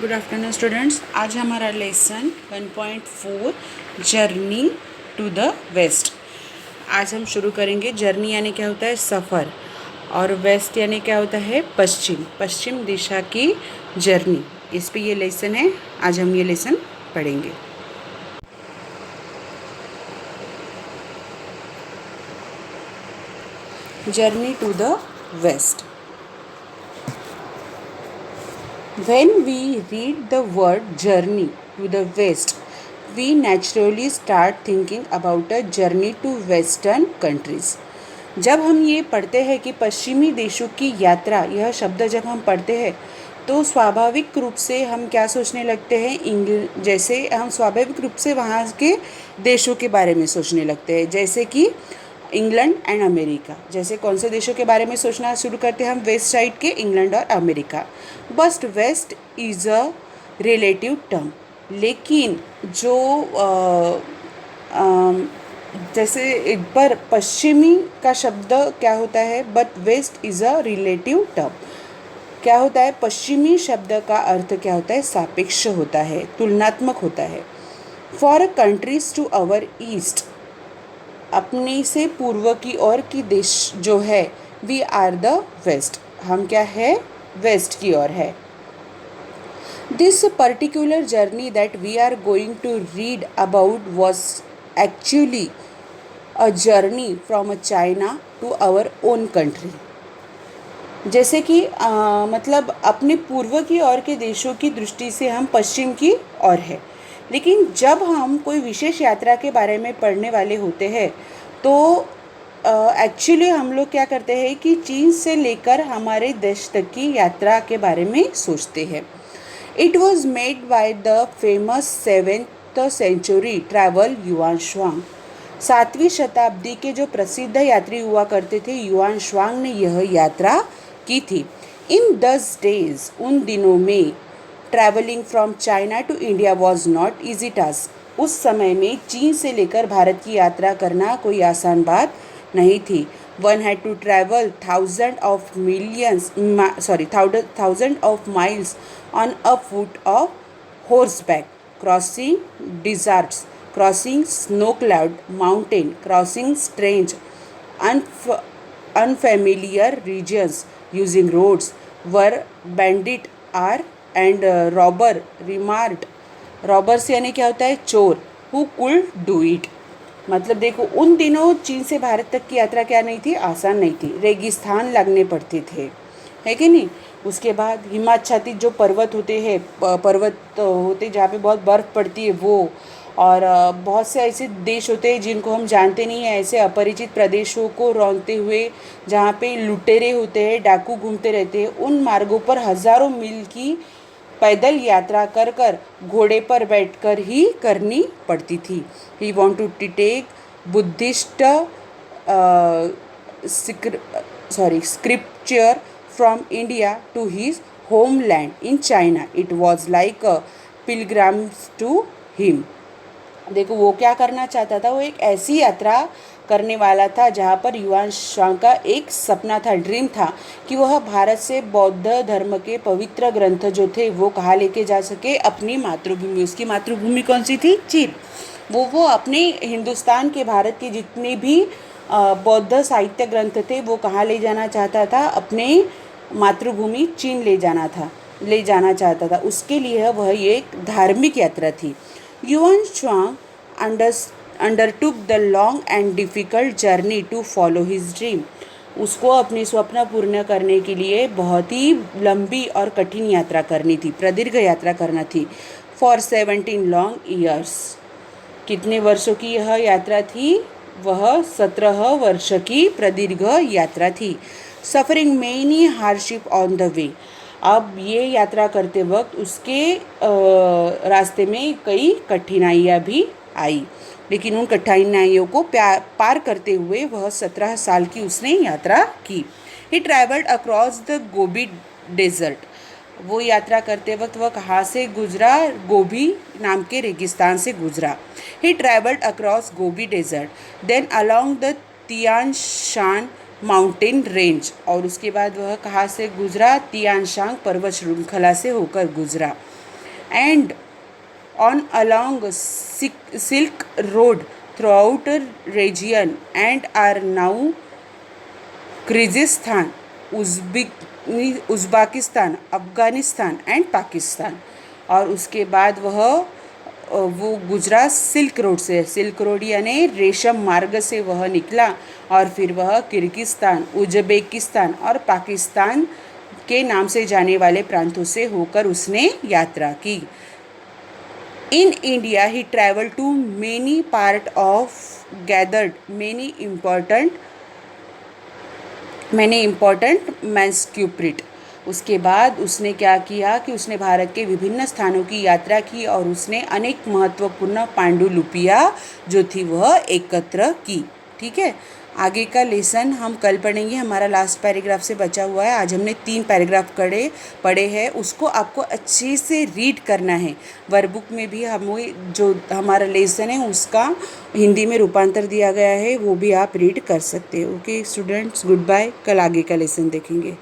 Good afternoon students. आज हमारा lesson 1.4 journey to the west. आज हम शुरू करेंगे। जर्नी यानी क्या होता है? सफ़र। और वेस्ट यानी क्या होता है? पश्चिम। पश्चिम दिशा की जर्नी, इस पे ये लेसन है। आज हम ये लेसन पढ़ेंगे। Journey to the west. When we read the word journey to the west, we naturally start thinking about a journey to western countries. जब हम ये पढ़ते हैं कि पश्चिमी देशों की यात्रा, यह शब्द जब हम पढ़ते हैं तो स्वाभाविक रूप से हम क्या सोचने लगते हैं? जैसे हम स्वाभाविक रूप से वहाँ के देशों के बारे में सोचने लगते हैं, जैसे कि इंग्लैंड एंड अमेरिका। जैसे कौन से देशों के बारे में सोचना शुरू करते हैं हम? वेस्ट साइड के, इंग्लैंड और America. But west is a relative term. लेकिन जो जैसे एक बार पश्चिमी का शब्द क्या होता है? But west is a relative term. क्या होता है? पश्चिमी शब्द का अर्थ क्या होता है? सापेक्ष होता है, तुलनात्मक होता है। For countries to our east, अपने से पूर्व की ओर की देश जो है, वी आर द वेस्ट, हम क्या है? वेस्ट की ओर है। This particular journey that we are going to read about was actually a journey from China to our own country. जैसे कि मतलब अपने पूर्व की ओर के देशों की दृष्टि से हम पश्चिम की ओर है, लेकिन जब हम कोई विशेष यात्रा के बारे में पढ़ने वाले होते हैं तो एक्चुअली हम लोग क्या करते हैं कि चीन से लेकर हमारे देश तक की यात्रा के बारे में सोचते हैं। It was made by the famous 7th century travel Xuanzang. 7वीं शताब्दी के जो प्रसिद्ध यात्री हुआ करते थे, युआन शुआंग ने यह यात्रा की थी। इन 10 डेज, उन दिनों में, travelling from China to India was not easy task. उस समय में चीन से लेकर भारत की यात्रा करना कोई आसान बात नहीं थी। One had to travel thousand of miles on a foot of horseback, crossing deserts, crossing snow-clad mountain, crossing strange, unfamiliar regions, using roads where bandit are and robber remarked. robbers यानी क्या होता है? चोर। who could do it. मतलब देखो, उन दिनों चीन से भारत तक की यात्रा क्या नहीं थी? आसान नहीं थी। रेगिस्तान लगने पड़ते थे, है कि नहीं? उसके बाद हिमाच्छादित जो पर्वत होते हैं, पर्वत होते जहाँ पे बहुत बर्फ़ पड़ती है वो, और बहुत से ऐसे देश होते हैं जिनको हम जानते नहीं हैं, ऐसे अपरिचित प्रदेशों को रौंदते हुए जहाँ पे लुटेरे होते हैं, डाकू घूमते रहते हैं, उन मार्गों पर हज़ारों मील की पैदल यात्रा कर कर, घोड़े पर बैठकर ही करनी पड़ती थी। He want to take Buddhist scripture from India to his homeland in China. It was like a pilgrimage to him. देखो, वो क्या करना चाहता था? वो एक ऐसी यात्रा करने वाला था जहाँ पर युआन शुआंग का एक सपना था, ड्रीम था कि वह भारत से बौद्ध धर्म के पवित्र ग्रंथ जो थे वो कहाँ लेके जा सके? अपनी मातृभूमि। उसकी मातृभूमि कौन सी थी? चीन। वो अपने हिंदुस्तान के, भारत के जितने भी बौद्ध साहित्य ग्रंथ थे वो कहाँ ले जाना चाहता था? अपने मातृभूमि चीन ले जाना चाहता था। उसके लिए वह एक धार्मिक यात्रा थी। Xuanzang undertook the long and difficult journey to follow his dream. उसको अपने स्वप्न पूर्ण करने के लिए बहुत ही लंबी और कठिन यात्रा करनी थी, प्रदीर्घ यात्रा करना थी। For 17 long years. कितने वर्षों की यह यात्रा थी? वह 17 वर्ष की प्रदीर्घ यात्रा थी। Suffering many hardship on the way. अब ये यात्रा करते वक्त उसके रास्ते में कई कठिनाइयाँ भी आई, लेकिन उन कठिनाइयों को पार करते हुए वह 17 साल की उसने यात्रा की। He travelled across the Gobi desert. वो यात्रा करते वक्त वह कहाँ से गुजरा? गोबी नाम के रेगिस्तान से गुजरा। He travelled across Gobi desert, then along the Tian Shan mountain range, और उसके बाद वह कहाँ से गुजरा? तियान शान पर्वत श्रृंखला से होकर गुजरा। and on along Silk Road throughout a region and are now Kyrgyzstan, Uzbekistan, Afghanistan and Pakistan. और उसके बाद वो गुजरात सिल्क रोड से, सिल्क रोड यानी रेशम मार्ग से वह निकला और फिर वह किर्गिस्तान, उज़्बेकिस्तान और पाकिस्तान के नाम से जाने वाले प्रांतों से होकर उसने यात्रा की। In India, he traveled to many part of gathered many important manuscript। उसके बाद उसने क्या किया कि उसने भारत के विभिन्न स्थानों की यात्रा की और उसने अनेक महत्वपूर्ण पांडुलिपियाँ जो थी वह एकत्र की। ठीक है, आगे का लेसन हम कल पढ़ेंगे। हमारा लास्ट पैराग्राफ से बचा हुआ है। आज हमने 3 पैराग्राफ पढ़े हैं, उसको आपको अच्छे से रीड करना है। वर्कबुक में भी हमें जो हमारा लेसन है उसका हिंदी में रूपांतर दिया गया है, वो भी आप रीड कर सकते हो। Okay students, good bye. कल आगे का लेसन देखेंगे।